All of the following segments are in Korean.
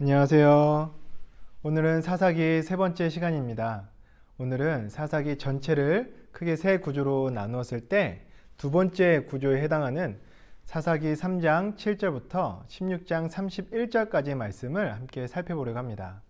안녕하세요. 오늘은 사사기 세 번째 시간입니다. 오늘은 사사기 전체를 크게 세 구조로 나누었을 때 두 번째 구조에 해당하는 사사기 3장 7절부터 16장 31절까지의 말씀을 함께 살펴보려고 합니다.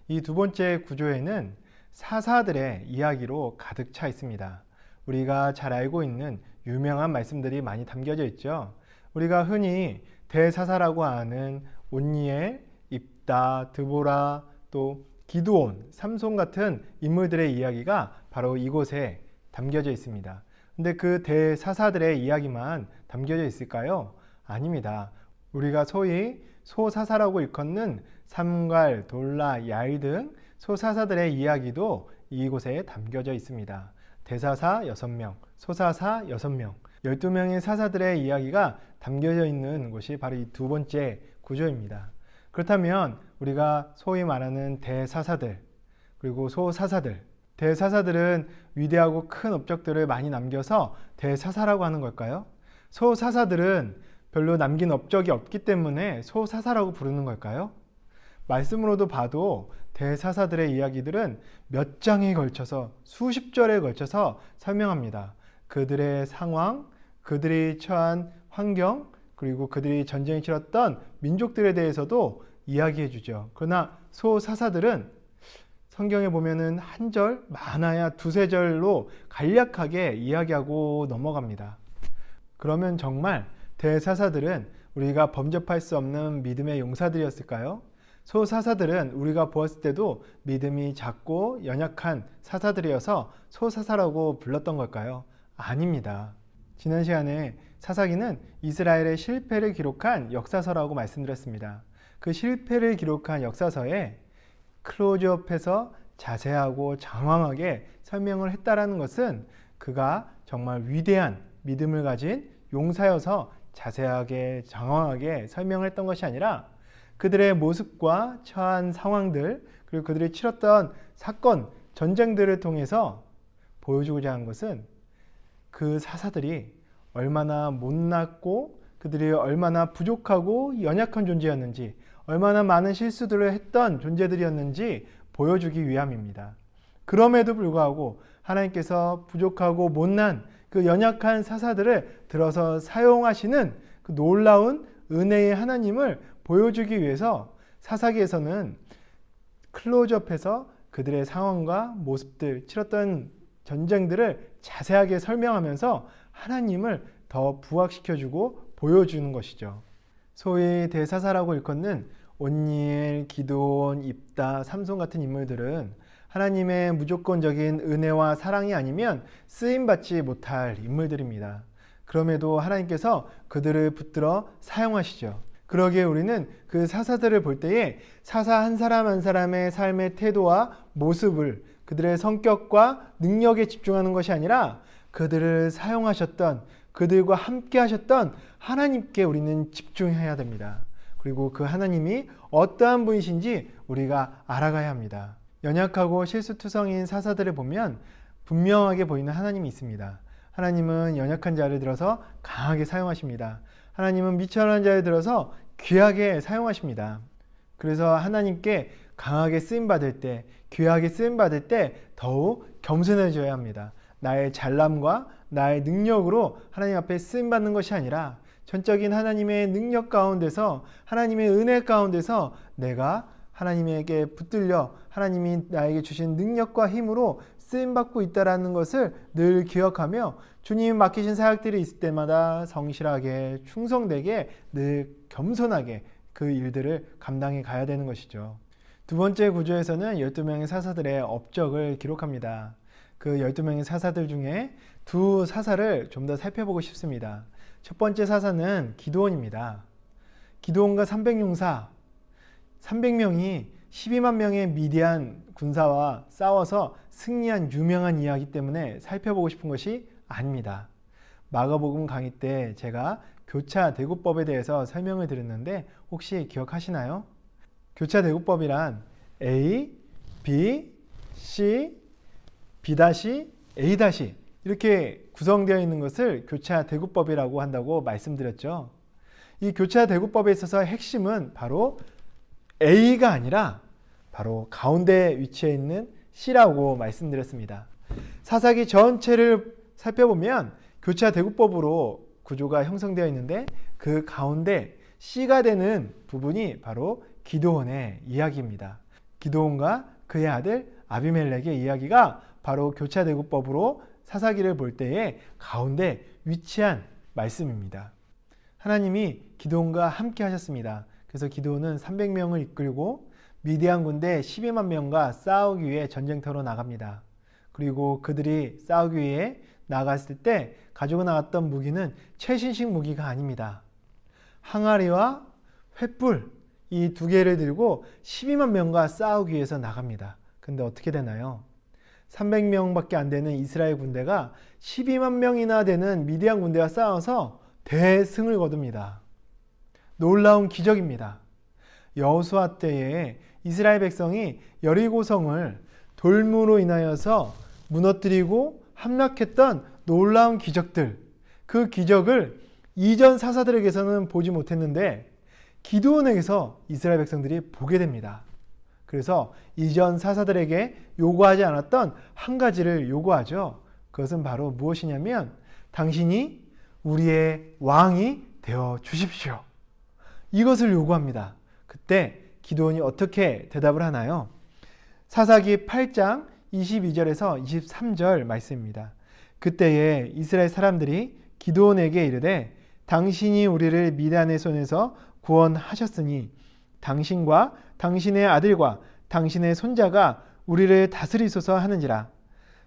이 두 번째 구조에는 사사들의 이야기로 가득 차 있습니다. 우리가 잘 알고 있는 유명한 말씀들이 많이 담겨져 있죠. 우리가 흔히 대사사라고 하는 온니엘, 입다, 드보라, 또 기드온, 삼손 같은 인물들의 이야기가 바로 이곳에 담겨져 있습니다. 근데 그 대사사들의 이야기만 담겨져 있을까요? 아닙니다. 우리가 소위 소사사라고 일컫는 삼갈, 돌라, 야일 등 소사사들의 이야기도 이곳에 담겨져 있습니다. 대사사 6명, 소사사 6명, 12명의 사사들의 이야기가 담겨져 있는 곳이 바로 이 두 번째 구조입니다. 그렇다면 우리가 소위 말하는 대사사들, 그리고 소사사들, 대사사들은 위대하고 큰 업적들을 많이 남겨서 대사사라고 하는 걸까요? 소사사들은 별로 남긴 업적이 없기 때문에 소사사라고 부르는 걸까요? 말씀으로도 봐도 대사사들의 이야기들은 몇 장에 걸쳐서 수십 절에 걸쳐서 설명합니다. 그들의 상황, 그들이 처한 환경, 그리고 그들이 전쟁을 치렀던 민족들에 대해서도 이야기해 주죠. 그러나 소사사들은 성경에 보면은 한 절, 많아야 두세 절로 간략하게 이야기하고 넘어갑니다. 그러면 정말 대사사들은 우리가 범접할 수 없는 믿음의 용사들이었을까요? 소사사들은 우리가 보았을 때도 믿음이 작고 연약한 사사들이어서 소사사라고 불렀던 걸까요? 아닙니다. 지난 시간에 사사기는 이스라엘의 실패를 기록한 역사서라고 말씀드렸습니다. 그 실패를 기록한 역사서에 클로즈업해서 자세하고 장황하게 설명을 했다라는 것은 그가 정말 위대한 믿음을 가진 용사여서 자세하게 장황하게 설명을 했던 것이 아니라 그들의 모습과 처한 상황들, 그리고 그들이 치렀던 사건, 전쟁들을 통해서 보여주고자 한 것은 그 사사들이 얼마나 못났고 그들이 얼마나 부족하고 연약한 존재였는지, 얼마나 많은 실수들을 했던 존재들이었는지 보여주기 위함입니다. 그럼에도 불구하고 하나님께서 부족하고 못난 그 연약한 사사들을 들어서 사용하시는 그 놀라운 은혜의 하나님을 보여주기 위해서 사사기에서는 클로즈업해서 그들의 상황과 모습들, 치렀던 전쟁들을 자세하게 설명하면서 하나님을 더 부각시켜주고 보여주는 것이죠. 소위 대사사라고 일컫는 온니엘, 기드온, 입다, 삼손 같은 인물들은 하나님의 무조건적인 은혜와 사랑이 아니면 쓰임받지 못할 인물들입니다. 그럼에도 하나님께서 그들을 붙들어 사용하시죠. 그러기에 우리는 그 사사들을 볼 때에 사사 한 사람 한 사람의 삶의 태도와 모습을, 그들의 성격과 능력에 집중하는 것이 아니라 그들을 사용하셨던, 그들과 함께 하셨던 하나님께 우리는 집중해야 됩니다. 그리고 그 하나님이 어떠한 분이신지 우리가 알아가야 합니다. 연약하고 실수투성인 사사들을 보면 분명하게 보이는 하나님이 있습니다. 하나님은 연약한 자를 들어서 강하게 사용하십니다. 하나님은 미천한 자를 들어서 귀하게 사용하십니다. 그래서 하나님께 강하게 쓰임받을 때, 귀하게 쓰임받을 때 더욱 겸손해져야 합니다. 나의 잘남과 나의 능력으로 하나님 앞에 쓰임받는 것이 아니라 전적인 하나님의 능력 가운데서, 하나님의 은혜 가운데서 내가 하나님에게 붙들려 하나님이 나에게 주신 능력과 힘으로 쓰임받고 있다는 것을 늘 기억하며 주님이 맡기신 사역들이 있을 때마다 성실하게 충성되게 늘 겸손하게 그 일들을 감당해 가야 되는 것이죠. 두 번째 구조에서는 12명의 사사들의 업적을 기록합니다. 그 12명의 사사들 중에 두 사사를 좀 더 살펴보고 싶습니다. 첫 번째 사사는 기드온입니다. 기드온과 300용사, 300명이 12만 명의 미디안 군사와 싸워서 승리한 유명한 이야기 때문에 살펴보고 싶은 것이 아닙니다. 마가복음 강의 때 제가 교차 대구법에 대해서 설명을 드렸는데 혹시 기억하시나요? 교차 대구법이란 A, B, C, B-A- 이렇게 구성되어 있는 것을 교차 대구법이라고 한다고 말씀드렸죠. 이 교차 대구법에 있어서 핵심은 바로 A가 아니라 바로 가운데 위치해 있는 C라고 말씀드렸습니다. 사사기 전체를 살펴보면 교차 대구법으로 구조가 형성되어 있는데 그 가운데 C가 되는 부분이 바로 기드온의 이야기입니다. 기드온과 그의 아들 아비멜렉의 이야기가 바로 교차 대구법으로 사사기를 볼 때에 가운데 위치한 말씀입니다. 하나님이 기드온과 함께 하셨습니다. 그래서 기드온은 300명을 이끌고 미디안 군대 12만 명과 싸우기 위해 전쟁터로 나갑니다. 그리고 그들이 싸우기 위해 나갔을 때 가지고 나갔던 무기는 최신식 무기가 아닙니다. 항아리와 횃불 이 두 개를 들고 12만 명과 싸우기 위해서 나갑니다. 근데 어떻게 되나요? 300명밖에 안 되는 이스라엘 군대가 12만 명이나 되는 미디안 군대와 싸워서 대승을 거둡니다. 놀라운 기적입니다. 여호수아 때에 이스라엘 백성이 여리고성을 돌무로 인하여서 무너뜨리고 함락했던 놀라운 기적들, 그 기적을 이전 사사들에게서는 보지 못했는데 기드온에게서 이스라엘 백성들이 보게 됩니다. 그래서 이전 사사들에게 요구하지 않았던 한 가지를 요구하죠. 그것은 바로 무엇이냐면 당신이 우리의 왕이 되어 주십시오. 이것을 요구합니다. 그때 기드온이 어떻게 대답을 하나요? 사사기 8장 22절에서 23절 말씀입니다. 그때에 이스라엘 사람들이 기드온에게 이르되 당신이 우리를 미디안의 손에서 구원하셨으니 당신과 당신의 아들과 당신의 손자가 우리를 다스리소서 하는지라.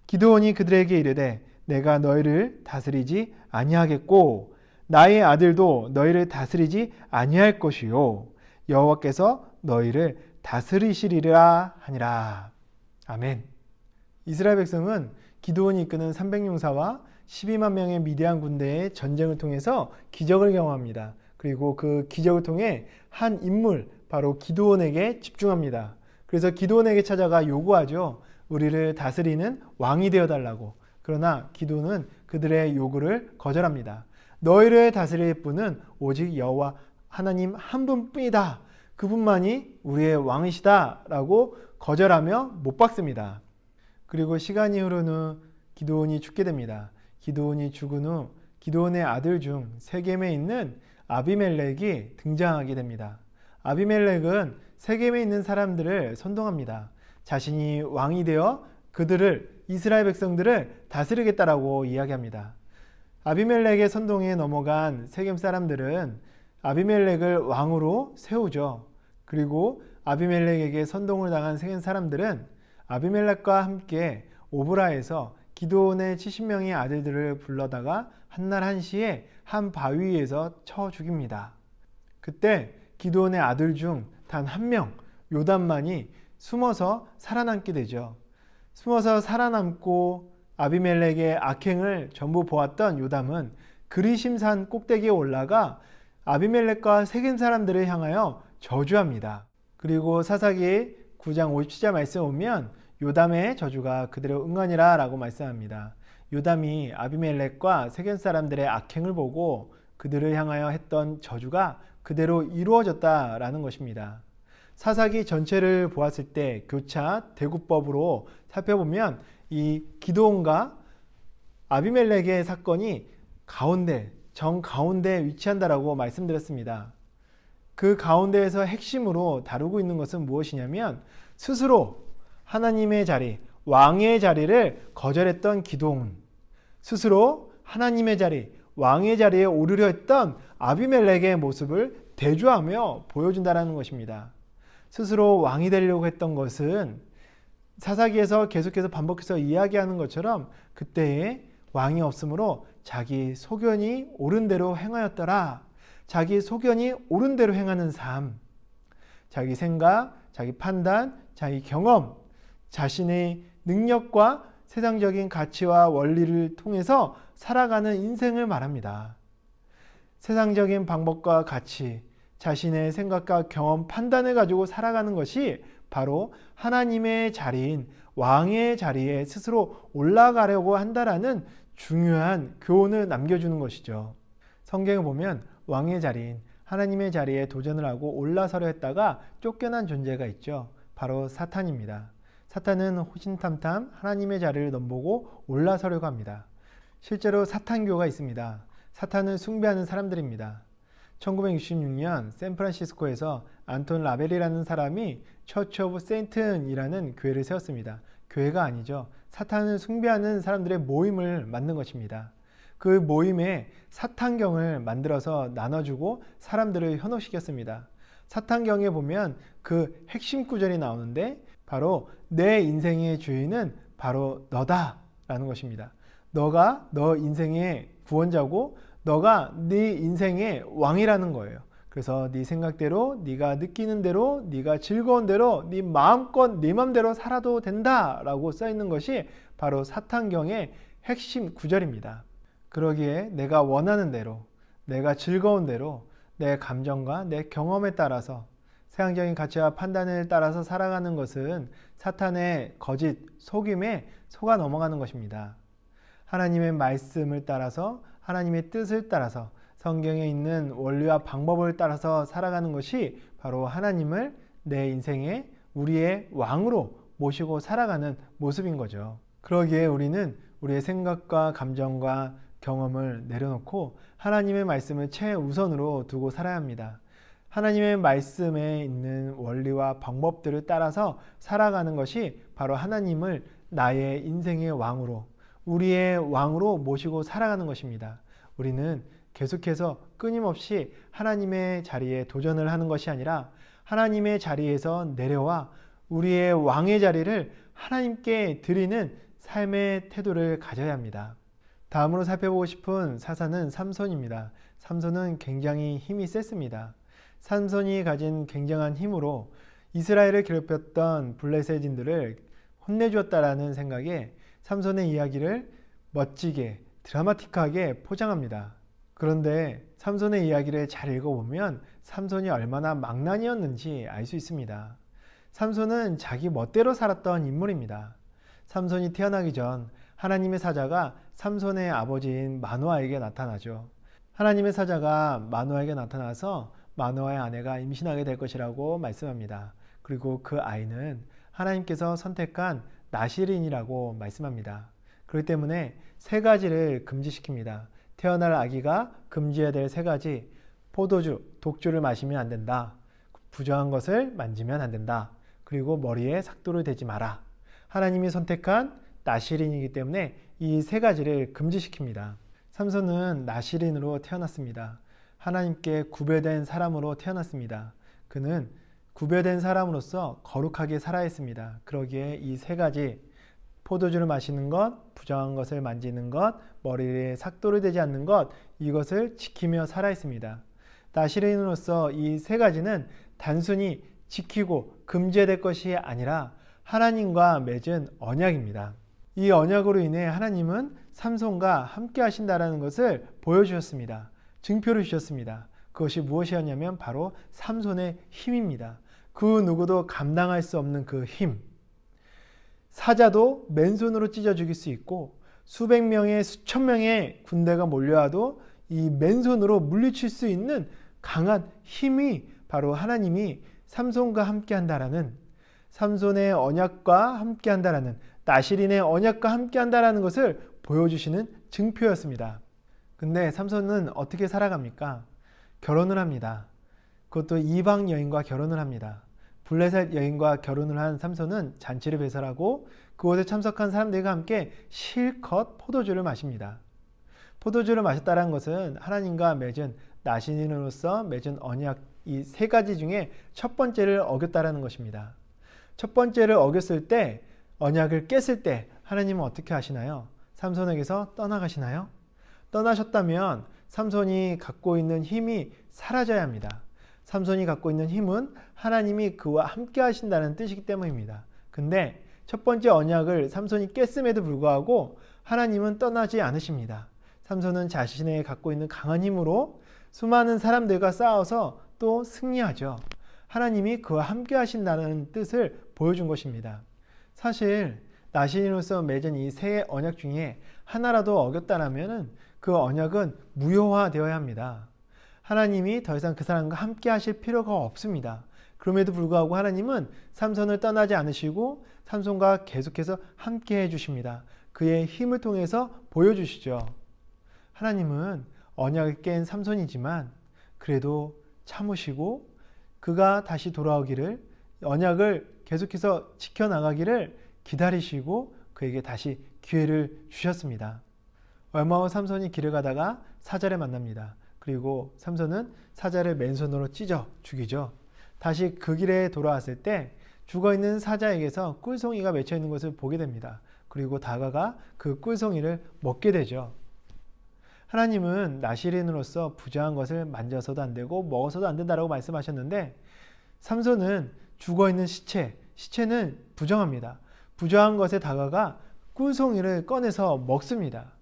기드온이 그들에게 이르되 내가 너희를 다스리지 아니하겠고 나의 아들도 너희를 다스리지 아니할 것이요 여호와께서 너희를 다스리시리라 하니라. 아멘. 이스라엘 백성은 기드온이 이끄는 300용사와 12만 명의 미디안 군대의 전쟁을 통해서 기적을 경험합니다. 그리고 그 기적을 통해 한 인물 바로 기드온에게 집중합니다. 그래서 기드온에게 찾아가 요구하죠. 우리를 다스리는 왕이 되어달라고. 그러나 기드온은 그들의 요구를 거절합니다. 너희를 다스릴 분은 오직 여호와 하나님 한 분뿐이다. 그분만이 우리의 왕이시다 라고 거절하며 못 박습니다. 그리고 시간이 흐른 후 기드온이 죽게 됩니다. 기드온이 죽은 후 기드온의 아들 중 세겜에 있는 아비멜렉이 등장하게 됩니다. 아비멜렉은 세겜에 있는 사람들을 선동합니다. 자신이 왕이 되어 그들을 이스라엘 백성들을 다스리겠다라고 이야기합니다. 아비멜렉의 선동에 넘어간 세겜 사람들은 아비멜렉을 왕으로 세우죠. 그리고 아비멜렉에게 선동을 당한 세겜 사람들은 아비멜렉과 함께 오브라에서 기드온의 70명의 아들들을 불러다가 한날 한시에 한 바위 위에서 쳐 죽입니다. 그때 기드온의 아들 중 단 한 명 요담만이 숨어서 살아남게 되죠. 숨어서 살아남고 아비멜렉의 악행을 전부 보았던 요담은 그리심산 꼭대기에 올라가 아비멜렉과 세겜 사람들을 향하여 저주합니다. 그리고 사사기 9장 57절 말씀 보면 요담의 저주가 그대로 응하니라 라고 말씀합니다. 요담이 아비멜렉과 세겜 사람들의 악행을 보고 그들을 향하여 했던 저주가 그대로 이루어졌다라는 것입니다. 사사기 전체를 보았을 때 교차 대구법으로 살펴보면 이 기드온과 아비멜렉의 사건이 가운데, 정가운데에 위치한다라고 말씀드렸습니다. 그 가운데에서 핵심으로 다루고 있는 것은 무엇이냐면 스스로 하나님의 자리, 왕의 자리를 거절했던 기드온, 스스로 하나님의 자리, 왕의 자리에 오르려 했던 아비멜렉의 모습을 대조하며 보여준다는 것입니다. 스스로 왕이 되려고 했던 것은 사사기에서 계속해서 반복해서 이야기하는 것처럼 그때에 왕이 없으므로 자기 소견이 옳은 대로 행하였더라. 자기 소견이 옳은 대로 행하는 삶, 자기 생각, 자기 판단, 자기 경험, 자신의 능력과 세상적인 가치와 원리를 통해서 살아가는 인생을 말합니다. 세상적인 방법과 가치, 자신의 생각과 경험, 판단을 가지고 살아가는 것이 바로 하나님의 자리인 왕의 자리에 스스로 올라가려고 한다라는 중요한 교훈을 남겨주는 것이죠. 성경에 보면 왕의 자리인 하나님의 자리에 도전을 하고 올라서려 했다가 쫓겨난 존재가 있죠. 바로 사탄입니다. 사탄은 호신탐탐 하나님의 자리를 넘보고 올라서려고 합니다. 실제로 사탄교가 있습니다. 사탄을 숭배하는 사람들입니다. 1966년 샌프란시스코에서 안톤 라벨이라는 사람이 처치 오브 세인튼이라는 교회를 세웠습니다. 교회가 아니죠. 사탄을 숭배하는 사람들의 모임을 만든 것입니다. 그 모임에 사탄경을 만들어서 나눠주고 사람들을 현혹시켰습니다. 사탄경에 보면 그 핵심 구절이 나오는데 바로 내 인생의 주인은 바로 너다 라는 것입니다. 너가 너 인생의 구원자고 너가 네 인생의 왕이라는 거예요. 그래서 네 생각대로 네가 느끼는 대로 네가 즐거운 대로 네 마음껏 네 맘대로 살아도 된다라고 써 있는 것이 바로 사탄경의 핵심 구절입니다. 그러기에 내가 원하는 대로 내가 즐거운 대로 내 감정과 내 경험에 따라서 세상적인 가치와 판단을 따라서 살아가는 것은 사탄의 거짓 속임에 속아 넘어가는 것입니다. 하나님의 말씀을 따라서 하나님의 뜻을 따라서 성경에 있는 원리와 방법을 따라서 살아가는 것이 바로 하나님을 내 인생의 우리의 왕으로 모시고 살아가는 모습인 거죠. 그러기에 우리는 우리의 생각과 감정과 경험을 내려놓고 하나님의 말씀을 최우선으로 두고 살아야 합니다. 하나님의 말씀에 있는 원리와 방법들을 따라서 살아가는 것이 바로 하나님을 나의 인생의 왕으로 우리의 왕으로 모시고 살아가는 것입니다. 우리는 계속해서 끊임없이 하나님의 자리에 도전을 하는 것이 아니라 하나님의 자리에서 내려와 우리의 왕의 자리를 하나님께 드리는 삶의 태도를 가져야 합니다. 다음으로 살펴보고 싶은 사사는 삼손입니다. 삼손은 굉장히 힘이 셌습니다. 삼손이 가진 굉장한 힘으로 이스라엘을 괴롭혔던 블레셋인들을 혼내주었다라는 생각에 삼손의 이야기를 멋지게 드라마틱하게 포장합니다. 그런데 삼손의 이야기를 잘 읽어보면 삼손이 얼마나 망나니였는지 알 수 있습니다. 삼손은 자기 멋대로 살았던 인물입니다. 삼손이 태어나기 전 하나님의 사자가 삼손의 아버지인 마노아에게 나타나죠. 하나님의 사자가 마노아에게 나타나서 마노아의 아내가 임신하게 될 것이라고 말씀합니다. 그리고 그 아이는 하나님께서 선택한 나실인이라고 말씀합니다. 그렇기 때문에 세 가지를 금지시킵니다. 태어날 아기가 금지해야 될 세 가지. 포도주, 독주를 마시면 안 된다. 부정한 것을 만지면 안 된다. 그리고 머리에 삭도를 대지 마라. 하나님이 선택한 나실인이기 때문에 이 세 가지를 금지시킵니다. 삼손은 나실인으로 태어났습니다. 하나님께 구별된 사람으로 태어났습니다. 그는 구별된 사람으로서 거룩하게 살아야 했습니다. 그러기에 이 세 가지, 포도주를 마시는 것, 부정한 것을 만지는 것, 머리에 삭도를 대지 않는 것, 이것을 지키며 살아야 했습니다. 나실인으로서 이 세 가지는 단순히 지키고 금지해야 될 것이 아니라 하나님과 맺은 언약입니다. 이 언약으로 인해 하나님은 삼손과 함께 하신다는 것을 보여주셨습니다. 증표를 주셨습니다. 그것이 무엇이었냐면 바로 삼손의 힘입니다. 그 누구도 감당할 수 없는 그 힘. 사자도 맨손으로 찢어 죽일 수 있고 수백 명의 수천 명의 군대가 몰려와도 이 맨손으로 물리칠 수 있는 강한 힘이 바로 하나님이 삼손과 함께 한다라는, 삼손의 언약과 함께 한다라는, 나실인의 언약과 함께 한다라는 것을 보여주시는 증표였습니다. 근데 삼손은 어떻게 살아갑니까? 결혼을 합니다. 그것도 이방 여인과 결혼을 합니다. 블레셋 여인과 결혼을 한 삼손은 잔치를 배설하고 그곳에 참석한 사람들과 함께 실컷 포도주를 마십니다. 포도주를 마셨다는 것은 하나님과 맺은, 나신인으로서 맺은 언약, 이 세 가지 중에 첫 번째를 어겼다는 것입니다. 첫 번째를 어겼을 때, 언약을 깼을 때 하나님은 어떻게 하시나요? 삼손에게서 떠나가시나요? 떠나셨다면 삼손이 갖고 있는 힘이 사라져야 합니다. 삼손이 갖고 있는 힘은 하나님이 그와 함께 하신다는 뜻이기 때문입니다. 근데 첫 번째 언약을 삼손이 깼음에도 불구하고 하나님은 떠나지 않으십니다. 삼손은 자신의 갖고 있는 강한 힘으로 수많은 사람들과 싸워서 또 승리하죠. 하나님이 그와 함께 하신다는 뜻을 보여준 것입니다. 사실 나신인으로서 맺은 이 세 언약 중에 하나라도 어겼다면 그 언약은 무효화되어야 합니다. 하나님이 더 이상 그 사람과 함께 하실 필요가 없습니다. 그럼에도 불구하고 하나님은 삼손을 떠나지 않으시고 삼손과 계속해서 함께 해주십니다. 그의 힘을 통해서 보여주시죠. 하나님은 언약을 깬 삼손이지만 그래도 참으시고 그가 다시 돌아오기를, 언약을 계속해서 지켜나가기를 기다리시고 그에게 다시 기회를 주셨습니다. 얼마 후 삼손이 길을 가다가 사자를 만납니다. 그리고 삼손은 사자를 맨손으로 찢어 죽이죠. 다시 그 길에 돌아왔을 때 죽어있는 사자에게서 꿀송이가 맺혀있는 것을 보게 됩니다. 그리고 다가가 그 꿀송이를 먹게 되죠. 하나님은 나시린으로서 부정한 것을 만져서도 안 되고 먹어서도 안 된다라고 말씀하셨는데 삼손은 죽어있는 시체는 부정합니다. 부정한 것에 다가가 꿀송이를 꺼내서 먹습니다.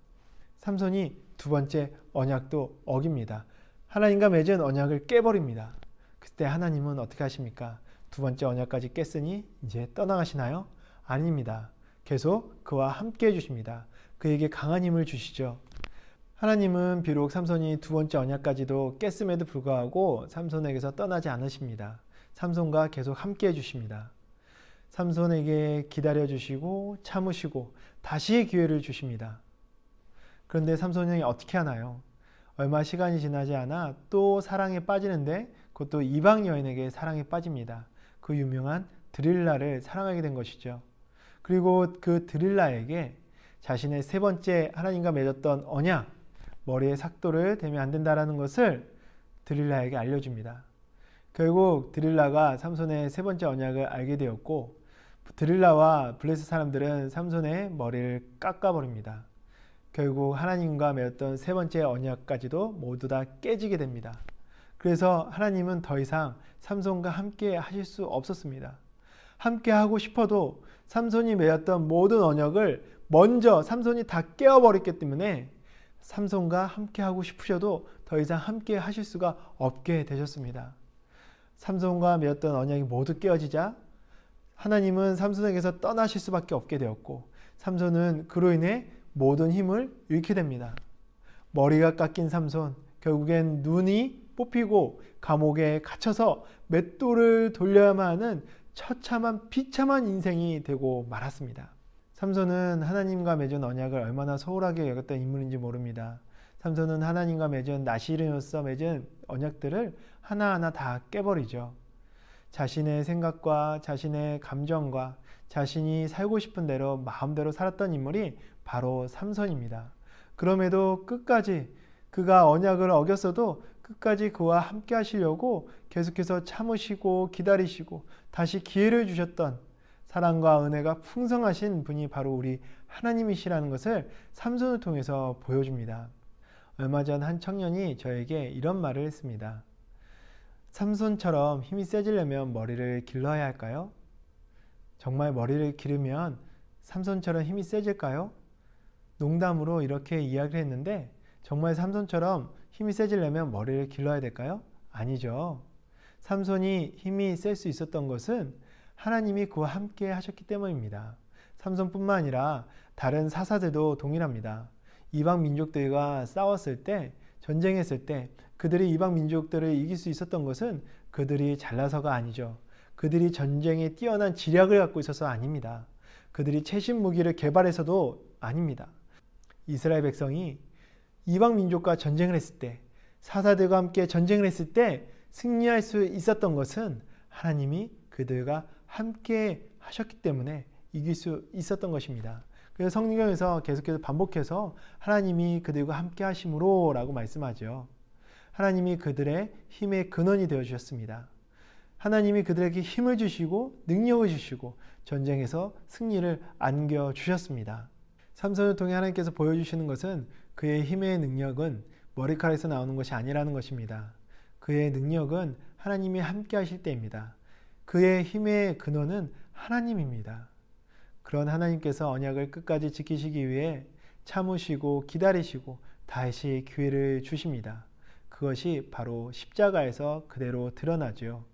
삼손이 두 번째 언약도 어깁니다. 하나님과 맺은 언약을 깨버립니다. 그때 하나님은 어떻게 하십니까? 두 번째 언약까지 깼으니 이제 떠나가시나요? 아닙니다. 계속 그와 함께 해주십니다. 그에게 강한 힘을 주시죠. 하나님은 비록 삼손이 두 번째 언약까지도 깼음에도 불구하고 삼손에게서 떠나지 않으십니다. 삼손과 계속 함께 해주십니다. 삼손에게 기다려주시고 참으시고 다시 기회를 주십니다. 그런데 삼손이 어떻게 하나요? 얼마 시간이 지나지 않아 또 사랑에 빠지는데 그것도 이방 여인에게 사랑에 빠집니다. 그 유명한 드릴라를 사랑하게 된 것이죠. 그리고 그 드릴라에게 자신의 세 번째 하나님과 맺었던 언약, 머리에 삭도를 대면 안 된다는 것을 드릴라에게 알려줍니다. 결국 드릴라가 삼손의 세 번째 언약을 알게 되었고 드릴라와 블레셋 사람들은 삼손의 머리를 깎아버립니다. 결국 하나님과 맺었던 세 번째 언약까지도 모두 다 깨지게 됩니다. 그래서 하나님은 더 이상 삼손과 함께 하실 수 없었습니다. 함께 하고 싶어도 삼손이 맺었던 모든 언약을 먼저 삼손이 다 깨어버렸기 때문에 삼손과 함께 하고 싶으셔도 더 이상 함께 하실 수가 없게 되셨습니다. 삼손과 맺었던 언약이 모두 깨어지자 하나님은 삼손에게서 떠나실 수밖에 없게 되었고 삼손은 그로 인해 모든 힘을 잃게 됩니다. 머리가 깎인 삼손, 결국엔 눈이 뽑히고 감옥에 갇혀서 맷돌을 돌려야만 하는 처참한 비참한 인생이 되고 말았습니다. 삼손은 하나님과 맺은 언약을 얼마나 소홀하게 여겼던 인물인지 모릅니다. 삼손은 하나님과 맺은 나시린으로서 맺은 언약들을 하나하나 다 깨버리죠. 자신의 생각과 자신의 감정과 자신이 살고 싶은 대로 마음대로 살았던 인물이 바로 삼손입니다. 그럼에도 끝까지 그가 언약을 어겼어도 끝까지 그와 함께 하시려고 계속해서 참으시고 기다리시고 다시 기회를 주셨던 사랑과 은혜가 풍성하신 분이 바로 우리 하나님이시라는 것을 삼손을 통해서 보여줍니다. 얼마 전 한 청년이 저에게 이런 말을 했습니다. 삼손처럼 힘이 세지려면 머리를 길러야 할까요? 정말 머리를 기르면 삼손처럼 힘이 세질까요? 농담으로 이렇게 이야기를 했는데 정말 삼손처럼 힘이 세지려면 머리를 길러야 될까요? 아니죠. 삼손이 힘이 셀 수 있었던 것은 하나님이 그와 함께 하셨기 때문입니다. 삼손뿐만 아니라 다른 사사들도 동일합니다. 이방 민족들과 싸웠을 때, 전쟁했을 때 그들이 이방 민족들을 이길 수 있었던 것은 그들이 잘나서가 아니죠. 그들이 전쟁에 뛰어난 지략을 갖고 있어서 아닙니다. 그들이 최신 무기를 개발해서도 아닙니다. 이스라엘 백성이 이방 민족과 전쟁을 했을 때, 사사들과 함께 전쟁을 했을 때 승리할 수 있었던 것은 하나님이 그들과 함께 하셨기 때문에 이길 수 있었던 것입니다. 그래서 성경에서 계속해서 반복해서 하나님이 그들과 함께 하심으로 라고 말씀하죠. 하나님이 그들의 힘의 근원이 되어 주셨습니다. 하나님이 그들에게 힘을 주시고 능력을 주시고 전쟁에서 승리를 안겨주셨습니다. 삼손을 통해 하나님께서 보여주시는 것은 그의 힘의 능력은 머리카락에서 나오는 것이 아니라는 것입니다. 그의 능력은 하나님이 함께 하실 때입니다. 그의 힘의 근원은 하나님입니다. 그런 하나님께서 언약을 끝까지 지키시기 위해 참으시고 기다리시고 다시 기회를 주십니다. 그것이 바로 십자가에서 그대로 드러나죠.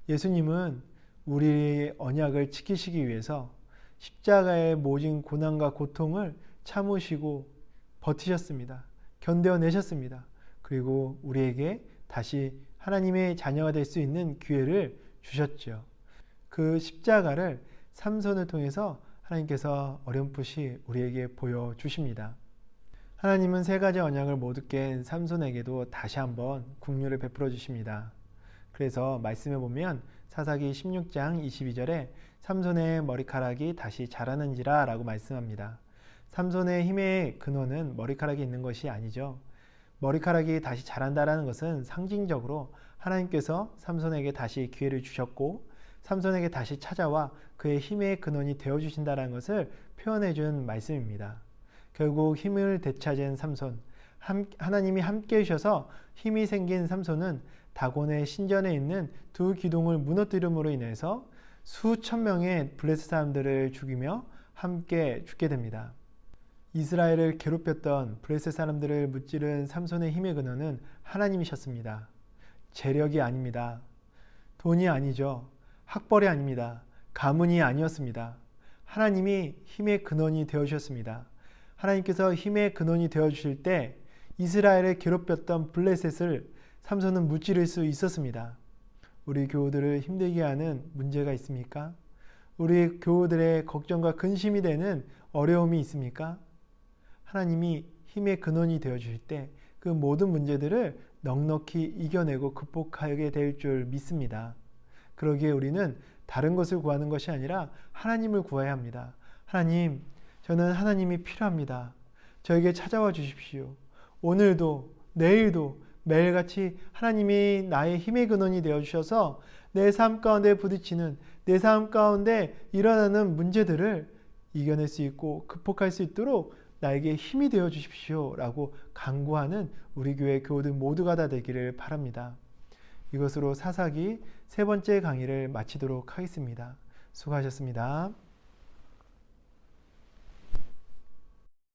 예수님은 우리의 언약을 지키시기 위해서 십자가의 모진 고난과 고통을 참으시고 버티셨습니다. 견뎌내셨습니다. 그리고 우리에게 다시 하나님의 자녀가 될 수 있는 기회를 주셨죠. 그 십자가를 삼손을 통해서 하나님께서 어렴풋이 우리에게 보여주십니다. 하나님은 세 가지 언약을 모두 깬 삼손에게도 다시 한번 긍휼을 베풀어 주십니다. 그래서 말씀해 보면 사사기 16장 22절에 삼손의 머리카락이 다시 자라는지라 라고 말씀합니다. 삼손의 힘의 근원은 머리카락이 있는 것이 아니죠. 머리카락이 다시 자란다라는 것은 상징적으로 하나님께서 삼손에게 다시 기회를 주셨고 삼손에게 다시 찾아와 그의 힘의 근원이 되어주신다는 것을 표현해 준 말씀입니다. 결국 힘을 되찾은 삼손, 하나님이 함께 해주셔서 힘이 생긴 삼손은 다곤의 신전에 있는 두 기둥을 무너뜨림으로 인해서 수천 명의 블레셋 사람들을 죽이며 함께 죽게 됩니다. 이스라엘을 괴롭혔던 블레셋 사람들을 무찌른 삼손의 힘의 근원은 하나님이셨습니다. 재력이 아닙니다. 돈이 아니죠. 학벌이 아닙니다. 가문이 아니었습니다. 하나님이 힘의 근원이 되어주셨습니다. 하나님께서 힘의 근원이 되어주실 때 이스라엘을 괴롭혔던 블레셋을 삼손은 무찌를 수 있었습니다. 우리 교우들을 힘들게 하는 문제가 있습니까? 우리 교우들의 걱정과 근심이 되는 어려움이 있습니까? 하나님이 힘의 근원이 되어주실 때 그 모든 문제들을 넉넉히 이겨내고 극복하게 될 줄 믿습니다. 그러기에 우리는 다른 것을 구하는 것이 아니라 하나님을 구해야 합니다. 하나님, 저는 하나님이 필요합니다. 저에게 찾아와 주십시오. 오늘도 내일도 매일같이 하나님이 나의 힘의 근원이 되어주셔서 내 삶 가운데 부딪히는 내 삶 가운데 일어나는 문제들을 이겨낼 수 있고 극복할 수 있도록 나에게 힘이 되어 주십시오 라고 간구하는 우리 교회 교우들 모두가 다 되기를 바랍니다. 이것으로 사사기 세 번째 강의를 마치도록 하겠습니다. 수고하셨습니다.